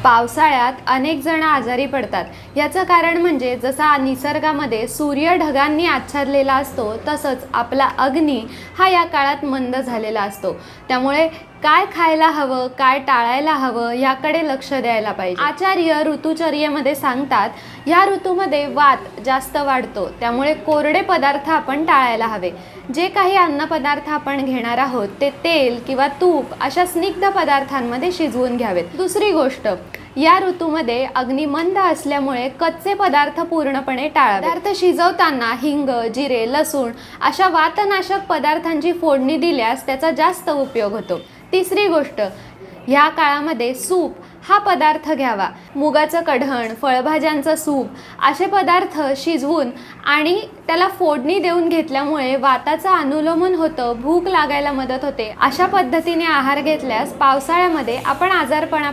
पावसाळ्यात अनेक जण आजारी पडतात। याचं कारण म्हणजे जसा निसर्गामध्ये सूर्य ढगांनी आच्छादलेला असतो तसंच आपला अग्नी हा या काळात मंद झालेला असतो। त्यामुळे काय खायला हवं, काय टाळायला हवं याकडे लक्ष द्यायला पाहिजे। आचार्य ऋतुचर्येमध्ये सांगतात, या ऋतूमध्ये वात जास्त वाढतो, त्यामुळे कोरडे पदार्थ आपण टाळायला हवे। जे काही अन्नपदार्थ आपण घेणार आहोत ते तेल किंवा तूप अशा स्निग्ध पदार्थांमध्ये शिजवून घ्यावेत। दुसरी गोष्ट, या ऋतूमध्ये अग्नी मंद असल्यामुळे कच्चे पदार्थ पूर्णपणे टाळावे। पदार्थ शिजवताना हिंग, जिरे, लसूण अशा वातनाशक पदार्थांची फोडणी दिल्यास त्याचा जास्त उपयोग होतो। तिसरी गोष्ट, ह्या काळामध्ये सूप हा पदार्थ घ्यावा। मुगाचं कढण, फळभाज्यांचं सूप असे पदार्थ शिजवून आणि त्याला फोडणी देऊन घेतल्यामुळे वाताचं अनुलोमन होतं, भूक लागायला मदत होते। अशा पद्धतीने आहार घेतल्यास पावसाळ्यामध्ये आपण आजारपणापासून